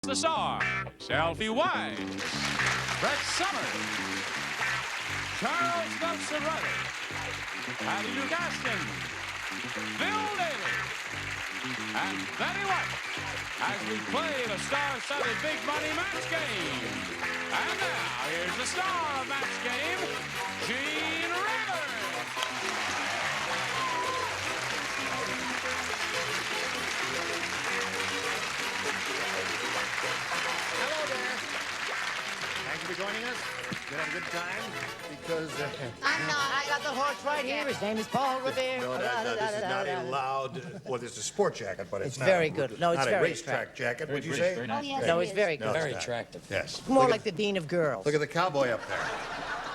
The Stars, Alfie Wise, Brett Summers, Charles Nelson Riley, Patty Duke Aston, Bill Daly, and Betty White as we play the star-studded Big Money Match Game. And now, here's the star of Match Game, Gene Rayburn. Hello there. Thank you for joining us. Did have a good time? Because... I'm not. I got the horse right here. His name is Paul Revere. No, this is not a loud... Well, this is a sport jacket, but it's not... very good. No, it's not very a racetrack jacket, would you say? Oh, yes, no, it's very good. No, Very not. attractive. Yes. More like the dean of girls. Look at the cowboy up there.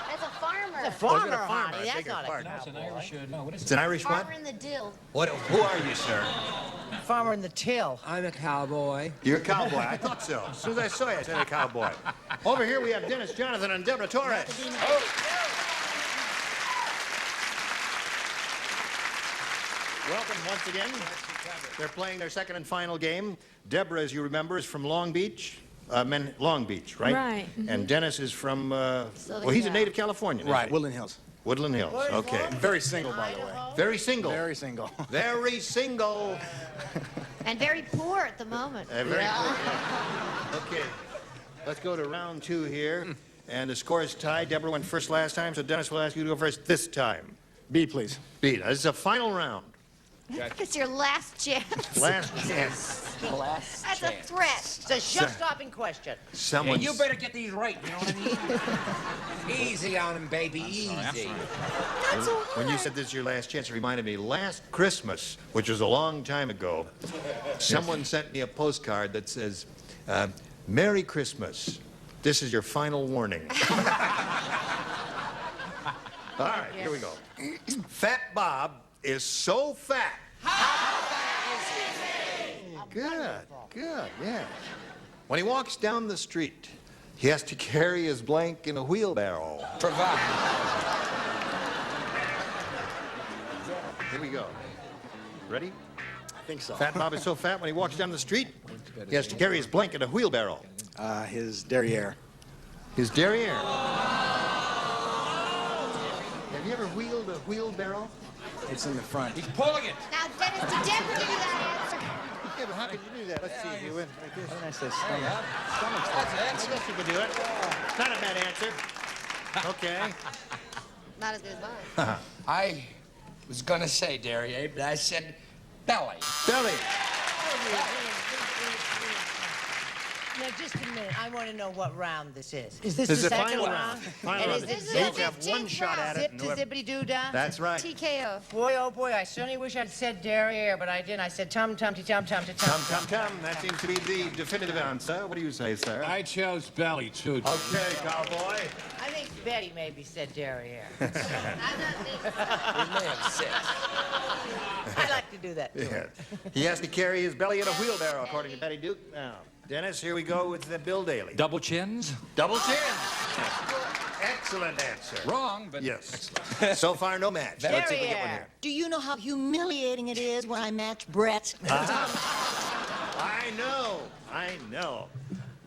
That's a farmer. It's a farmer, Look at a farmer. honey. I That's beg your not a pardon. It's an Irish, no, what is It's it? an Irish what? Farmer in the dill. Who are you, sir? farmer in the till. I'm a cowboy. You're a cowboy. I thought so. As soon as I saw you, I said a cowboy. Over here, we have Dennis, Jonathan, and Deborah Torres. Welcome once again. They're playing their second and final game. Deborah, as you remember, is from Long Beach. Long Beach, right? Right. And Dennis is from, well, he's a native Californian. isn't Right, he? Woodland Hills. Woodland Hills, okay. Very single, by the way. Very single. Very single. Very single. And very poor at the moment. Very good, yeah. Okay, let's go to round two here. And the score is tied. Deborah went first last time, so Dennis will ask you to go first this time. B, please. B. This is a final round. It's your last chance. Last chance. Last That's a threat. It's a show-stopping question. Someone. You better get these right, you know what I mean? Easy on him, baby, easy. Not so When you hard. said this is your last chance, it reminded me, last Christmas, which was a long time ago, someone sent me a postcard that says, Merry Christmas. This is your final warning. All right, here we go. Fat Bob is so fat. Good, good, yeah. When he walks down the street, he has to carry his blank in a wheelbarrow. Provide. Here we go. Ready? I think so. Fat Bob is so fat when he walks down the street, he has to carry his blank in a wheelbarrow. His derriere. His derriere. Have you ever wheeled a wheelbarrow? It's in the front. He's pulling it. Now, Dennis, did Deborah give you that answer? Yeah, but how could you do that? Let's see if you went like this. What did I say? Stomach. I guess you could do it. Not a bad answer. Okay. Not as good as mine. I was gonna say derriere, but I said belly. Belly. Now, just a minute. I want to know what round this is. Is this This is the the second final round? round. Final And round. is This it is They the each have 15th one shot at it. zip and to whoever- zippity doo dah? That's right. TKO. Boy, oh boy, I certainly wish I'd said derriere, but I didn't. I said tum tum tum tum tum Tum, tum, tum. That seems to be the definitive answer. What do you say, sir? I chose belly, too. Okay, cowboy. I think Betty maybe said derriere. I'm not thinking. We may have six. I like to do that. Yeah. He has to carry his belly in a wheelbarrow, according to Patty Duke. Now, Dennis, here we go with Bill Daly. Double chins? Double chin. Excellent answer. Wrong, but Yes. So far, no match. Let's see if we get one Derriere. here. Do you know how humiliating it is when I match Brett? I know. I know.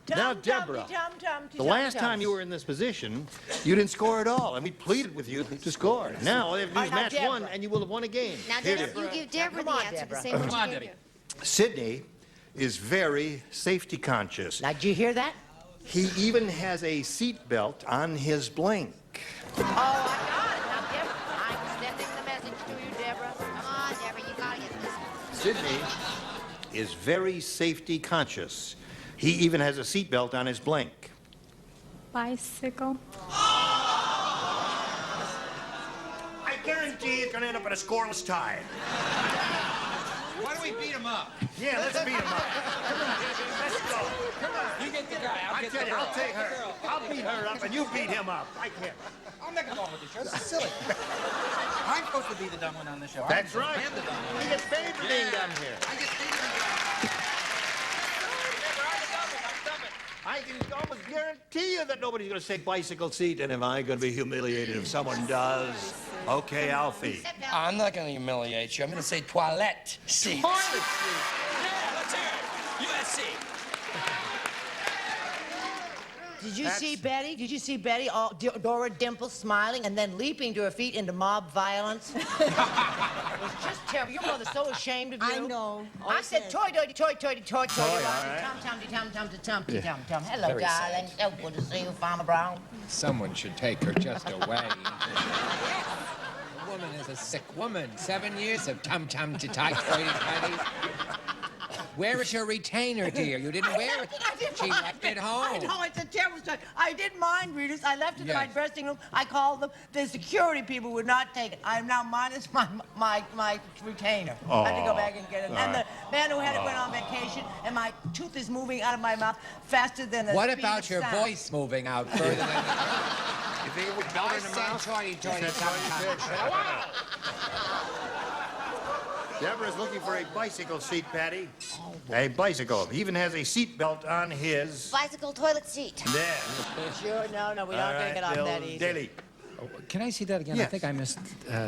Tum, Now, tum, Deborah, tum, tum, the last time you were in this position, you didn't score at all, and we pleaded with you to score. Now, all you have to do is Now, match Deborah. one, and you will have won a game. Now, Here it Dennis, is. you give Deborah Come the on, answer, Deborah. the same one Come on, she gave Debbie. you. Sydney is very safety conscious. Now, did you hear that? He even has a seat belt on his blank. Oh, I got it. Now, Deborah, I'm sending the message to you, Deborah. Come on, Deborah, you gotta get this. Sydney is very safety conscious. He even has a seat belt on his blank. Bicycle. I guarantee it's gonna end up in a scoreless tie. Why don't we beat him up? Yeah, let's beat him up. Come on, let's go. Come on. You get the guy, I'll I get the tell you, girl. I'll take her. I'll beat her up, and you beat him up. I can't. I'm not going with this show. This is silly. I'm supposed to be the dumb one on the show. That's right. I'm the dumb one. He gets paid for being done here. I get paid to be I can almost guarantee you that nobody's going to say bicycle seat, and am I going to be humiliated if someone does? Okay, Alfie. Step down. I'm not gonna humiliate you. I'm gonna say toilette seat. Toilet seat. Yeah, let's hear it. USC. Did you see Betty? Did you see Betty? Dora Dimple smiling and then leaping to her feet into mob violence. It was just terrible. Your mother's so ashamed of you. I know. I said, toy, toy, toy, toy, toy, toy. all right. Tum. Hello, Very darling. So good to see you, Farmer Brown. Someone should take her just away. The woman is a sick woman. 7 years of tum-tum-to-tight, hoity-toity. Where is your retainer, dear? You didn't wear it. She left it home. I know, it's a terrible story. I didn't mind readers. I left it in my Yes. dressing room. I called them. The security people would not take it. I'm now minus my retainer. I had to go back and get it. And the man who had it went on vacation, and my tooth is moving out of my mouth faster than the What speed about of your sound. voice moving out further than You think it would melt I in the said mouth? hoity-toity, Deborah's looking for a bicycle seat, Patty. A bicycle. He even has a seat belt on his. Bicycle toilet seat. There. Sure, no, we All don't take right, it off Bill that easy. Daly. Can I see that again? Yes. I think I missed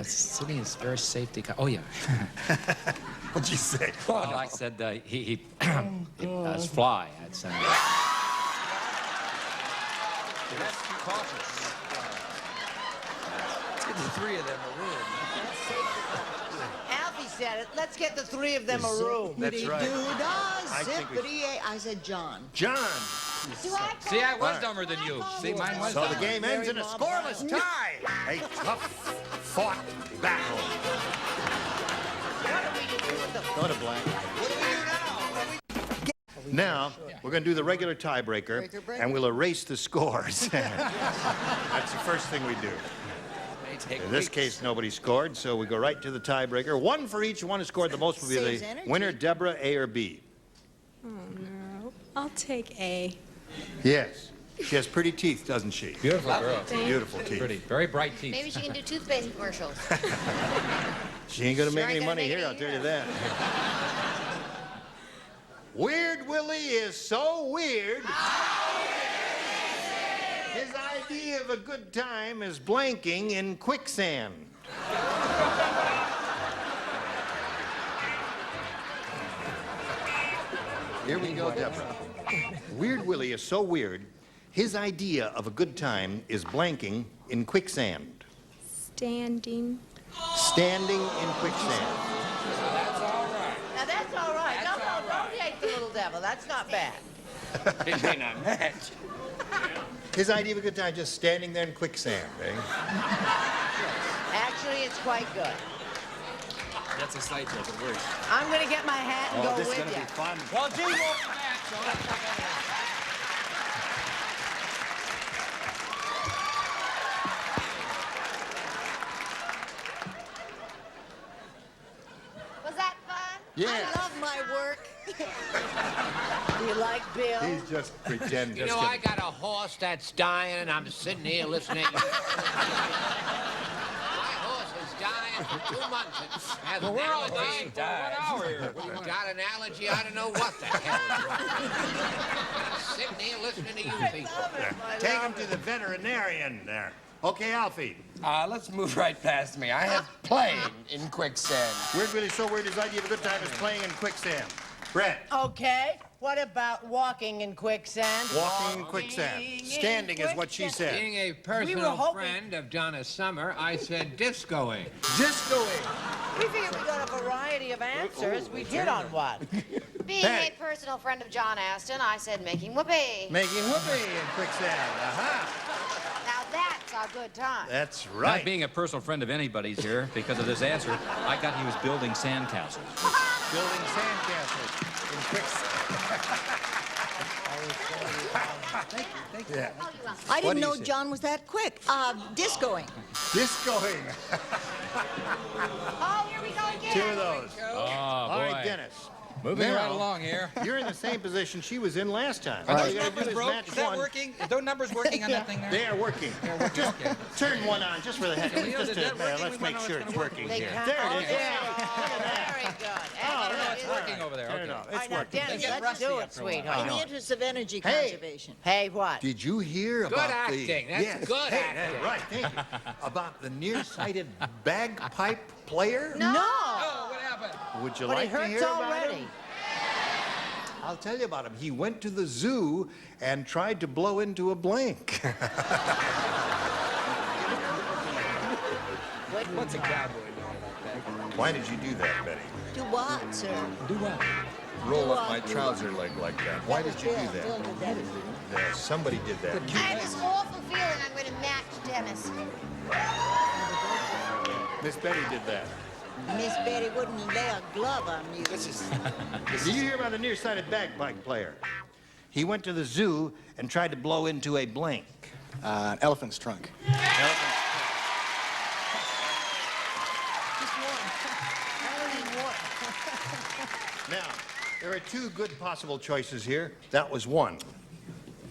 sitting in spare safety car. Oh, yeah. What'd you say? Well, I said he does fly. That's, Let's be cautious. Let's get the three of them a room. Alfie said it. Let's get the three of them a room. That's right. I think we- Zippity-a. I said John. John. Do I see, I was dumber than you. See, mine was So the dumber. game ends in a scoreless tie. A tough fought battle. What do we do with the... Go to black. Now, we're going to do the regular tiebreaker, and we'll erase the scores. That's the first thing we do. In this case, nobody scored, so we go right to the tiebreaker. One for each. One who scored the most will be Saves the energy. winner, Deborah, A or B. Oh, no. I'll take A. Yes. She has pretty teeth, doesn't she? Beautiful girl. Beautiful teeth. Pretty. Very bright teeth. Maybe she can do toothpaste commercials. She ain't going to Sure make ain't any gonna money make here, any I'll tell you here. that. Weird Willie is so weird. His idea of a good time is blanking in quicksand. Here we go, Deborah. Weird Willie is so weird, his idea of a good time is blanking in quicksand. Standing. Standing in quicksand. Now, that's all right. No, don't hate the little devil. That's not bad. It may not match. His idea of a good time just standing there in quicksand, eh? Actually, it's quite good. That's a sight joke. It works. I'm going to get my hat and go this is with going to you. be fun. Well, gee, well, Was that fun? Yeah. I love my work. Do you like Bill? He's just pretending. You know, I got a horse that's dying, and I'm sitting here listening. My horse is dying for 2 months. It has an allergy. Got an allergy. I don't know what the hell is wrong. Sitting here listening to you people. Take him to the veterinarian there. Okay, Alfie. Let's move right past me. I have playing in quicksand. Weird Willie so weird his idea of a good time is playing in quicksand. Brett. Okay. What about walking in quicksand? Walking in quicksand. Standing is what she said. Being a were personal hoping- friend of Donna Summer, I said discoing. Discoing. We figured we got a variety of answers. We hit on one. Being Hey. a personal friend of John Aston, I said making whoopee. Making whoopee in quicksand. Aha. Now that's a good time. That's Not right. being a personal friend of anybody's here, because of this answer, I got he was building sandcastles. Building sandcastles in quicksand. Yeah. Oh, you are. I What didn't do you know say? John was that quick. Discoing. Discoing. Oh, here we go again. 2 of those. Oh, All boy. right, Dennis. Moving Now, right along here. You're in the same position she was in last time. Are All those you gotta do numbers is broke? match Is that one. working? Is those numbers working on that thing there? They are working. Just turn one on, just for the heck of it. Leo, Just is to, that working? let's We make wanna know sure it's it's gonna working They here. count- There oh, it is. there. Very good. It's working over there. No, Okay. no, All it's right, now, working. Dennis, get let's rusty do it, after a while. sweetheart. In the interest of energy Hey. conservation. Hey, what? Did you hear about acting. the... That's yes. good Hey, acting. Right, thank you. About the nearsighted bagpipe player? No. Oh, what happened? Would you But like it to hurts hear about already. him? I'll tell you about him. He went to the zoo and tried to blow into a blank. What's a cowboy doing about that? Why did you do that, Betty? Do what, sir? Do what? Roll up my trouser leg like that. Why did you do Bill did that. that? Somebody did that. I have this awful feeling I'm going to match Dennis. Miss Betty did that. Miss Betty wouldn't lay a glove on you. Did you hear about the nearsighted bagpipe player? He went to the zoo and tried to blow into a blank. An elephant's trunk. Now, there are two good possible choices here. That was one.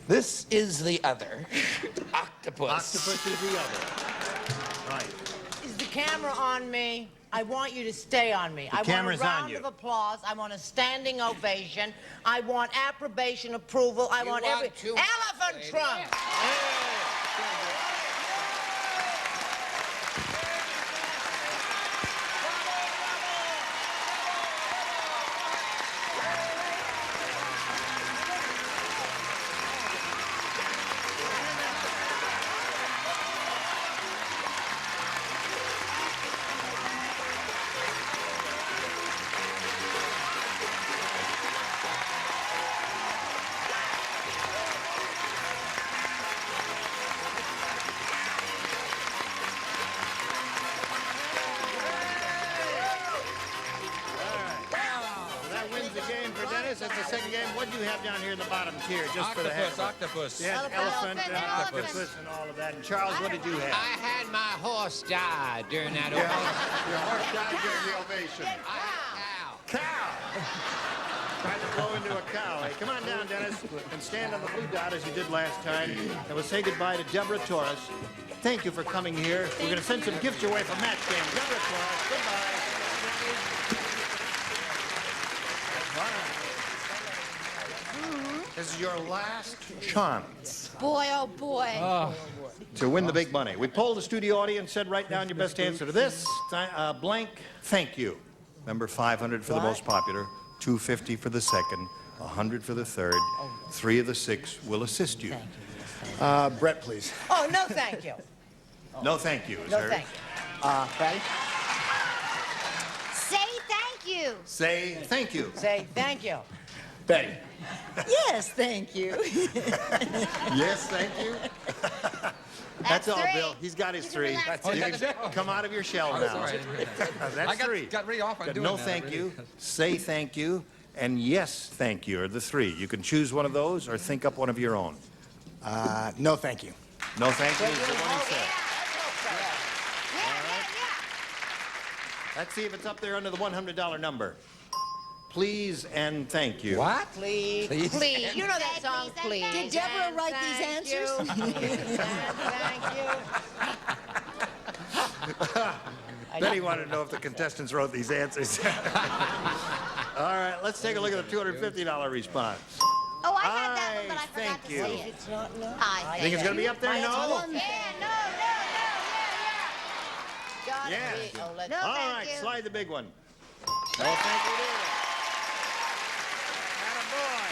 This is the other. Octopus. Octopus is the other. Right. Is the camera on me? I want you to stay on me. I want camera's a on round you. of applause. I want a standing ovation. I want approbation, approval. I want every elephant trunk. That's the second game. What do you have down here in the bottom tier, just for the heck? Octopus. Yeah, elephant and octopus and all of that. And Charles, what did you have? I had my horse die during that Your ovation. horse died during the ovation. Cow! Tried to blow into a cow. Hey, come on down, Dennis, and stand on the blue dot as you did last time. And we'll say goodbye to Deborah Torres. Thank you for coming here. We're going to send some gifts your way from Match Game. Deborah Torres, goodbye. This is your last chance. Boy, oh boy. To win the big money. We polled the studio audience, said write down your best answer to this. Blank, thank you. Number 500 for the most popular, 250 for the second, 100 for the third. 3 of the 6 will assist you. Brett, please. Oh, no, thank you. No thank you, is No, hers. thank you. Patty? Say thank you. Say thank you. Say thank you. Betty. Yes, thank you. Yes, thank you. That's all, 3. Bill. He's got his 3. Oh, You that's can it? come out of your shell I'm now. sorry. That's 3. got really off on doing No that. thank really. you, say thank you, and yes thank you are the 3. You can choose one of those or think up one of your own. No, thank you. No thank you is the one he said. Let's see if it's up there under the $100 number. Please and thank you. What? Please. Please. You know that song, Please and please. Did Deborah And write these thank answers? you. Thank you. Betty wanted to know if the contestants wrote these answers. All right, let's take a look at the $250 response. Oh, I had that one, but I Thank forgot to you. say it. It's not, no. I Think it's going to be up there? No? Yeah, no. Gotta Yeah. be. Oh, let's No. All thank right, you. slide the big one. No thank you there. Attaboy.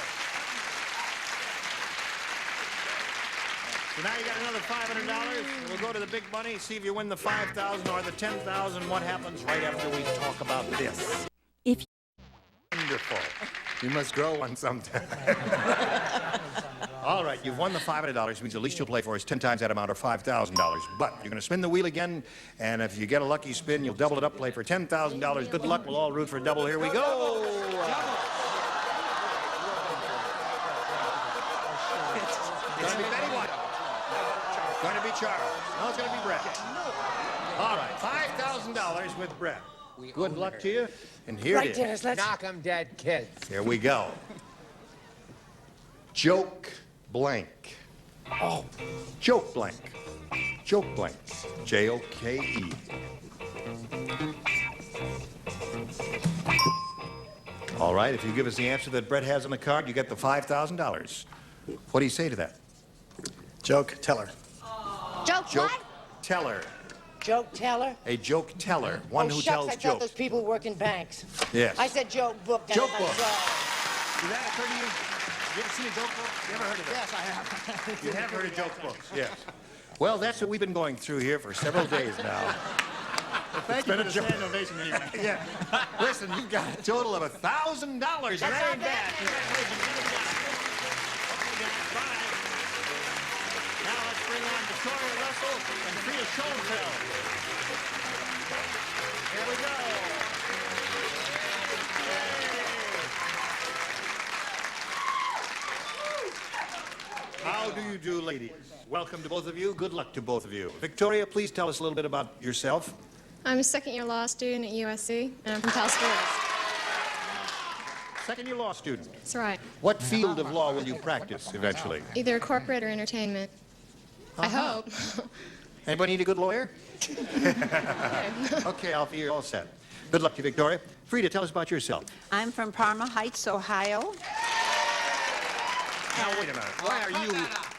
So now you got another $500. We'll go to the big money, see if you win the $5,000 or the $10,000. What happens right after we talk about this? If Wonderful. You must grow one sometime. All right, you've won the $500, means the least you'll play for is 10 times that amount, or $5,000. But you're going to spin the wheel again, and if you get a lucky spin, you'll double it up, play for $10,000. Good luck. We'll all root for a double. Here we go. Going to be Betty White. Going to be Charles. No, it's going to be Brett. All right, $5,000 with Brett. Good luck to you. And here Right, it is. Dennis, let's... Knock 'em dead, kids. Here we go. Joke blank. Oh, joke blank. Joke blank. J-O-K-E. All right, if you give us the answer that Brett has on the card, you get the $5,000. What do you say to that? Joke teller. Joke Joke what? teller. Joke teller? A joke teller. One Oh, who shucks, tells I thought jokes. those people work in banks. Yes. I said joke book. Joke Dennis, I'm book. sorry. Did that occur to you? You ever seen a joke book? You ever heard of it? Yes, I have. You have heard of joke books, yes. Well, that's what we've been going through here for several days now. Well, thank you for the stand ovation anyway. Yeah. Listen, you got a total of $1,000, and that ain't bad. Congratulations. Now let's bring on Victoria Russell and Frida Schoenfeld. Here we go. How do you do, ladies? Welcome to both of you. Good luck to both of you. Victoria, please tell us a little bit about yourself. I'm a second-year law student at USC, and I'm from Taos Forest. Second-year law student. That's right. What field of law will you practice eventually? Either corporate or entertainment. I hope. Anybody need a good lawyer? Okay, Alfie, you're all set. Good luck to you, Victoria. Frida, tell us about yourself. I'm from Parma Heights, Ohio. Now, wait a minute.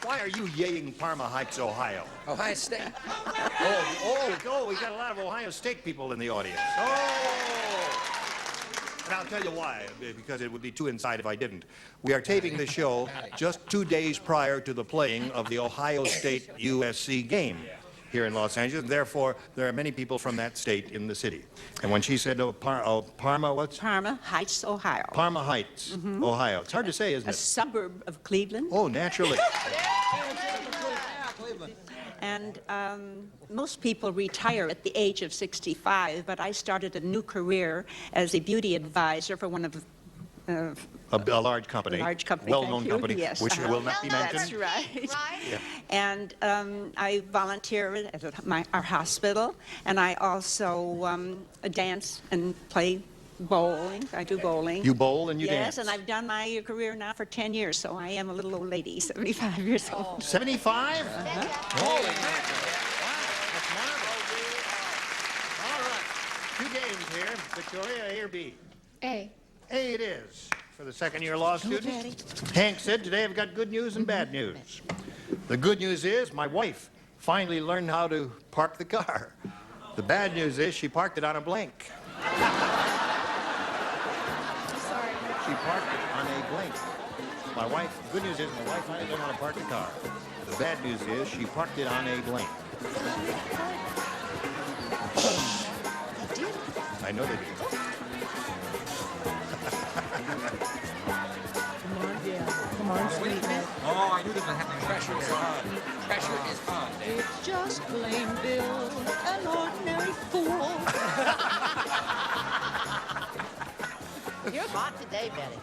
Why are you yaying Parma Heights, Ohio? Ohio State. Oh, we got a lot of Ohio State people in the audience. Oh! And I'll tell you why, because it would be too inside if I didn't. We are taping the show just 2 days prior to the playing of the Ohio State USC game here in Los Angeles. And therefore, there are many people from that state in the city. And when she said, Parma, what's? Parma Heights, Ohio. Parma Heights, Ohio. It's hard to say, isn't A it? suburb of Cleveland. Oh, naturally. And most people retire at the age of 65, but I started a new career as a beauty advisor for one of A large company. large company, Well-known thank you. company, Yes, which will not be mentioned. That's right. Right? Yeah. And I volunteer at our hospital, and I also dance and play bowling. I do bowling. You bowl and you yes, dance. and I've done my career now for 10 years, so I am a little old lady, 75 years old. 75? Holy mackerel. Wow, that's marvelous. All right. 2 games here. Victoria, A or B? A. A it is for the second-year law student. Hank said, today I've got good news and bad news. The good news is my wife finally learned how to park the car. The bad news is she parked it on a blank. She parked it on a blank. Good news is my wife finally learned how to park the car. The bad news is she parked it on a blank. I know they did. Come on, sweetness. Oh, I knew this was happening. Pressure is on. Pressure is on, Dave. It's just plain Bill, an ordinary fool. You're hot today, Betty.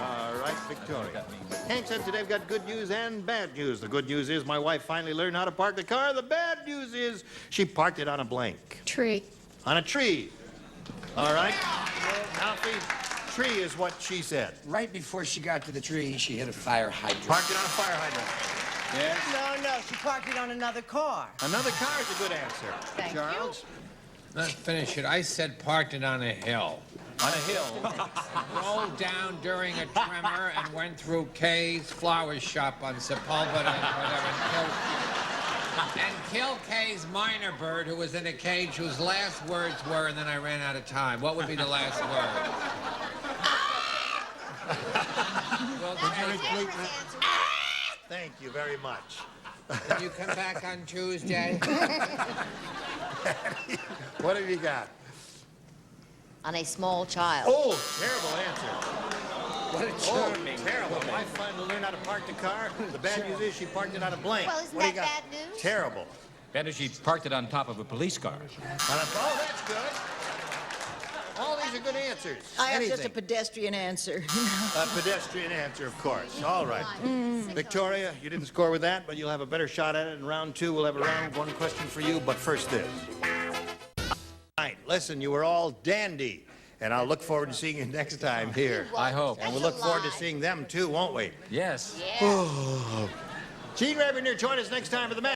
All right, Victoria. Hank said today I've got good news and bad news. The good news is my wife finally learned how to park the car. The bad news is she parked it on a blank. Tree. On a tree. All right? Alfie, tree is what she said. Right before she got to the tree, she hit a fire hydrant. Parked it on a fire hydrant. Yes? No, she parked it on another car. Another car is a good answer. Thank Charles? Let's finish it. I said parked it on a hill. On a hill. Rolled down during a tremor and went through Kay's flower shop on Sepulveda and whatever and killed Kay's minor bird who was in a cage whose last words were, and then I ran out of time. What would be the last word? Well, Thank you very much. can you come back on Tuesday? What have you got? On a small child. Oh, terrible answer. What a charming. Terrible. My finally learned how to park the car. The bad news is she parked it on a blank. Well, isn't What do you that got? bad news? Terrible. Better she parked it on top of a police car. Oh, that's good. All these are good answers. I have just a Anything. pedestrian answer. A pedestrian answer, of course. All right. Victoria, you didn't score with that, but you'll have a better shot at it in round 2. We'll have a round 1 question for you, but first this. All right, listen, you were all dandy, and I'll look forward to seeing you next time here. I hope. And we'll look forward to seeing them, too, won't we? Yes. Gene Rabineau, join us next time for the match.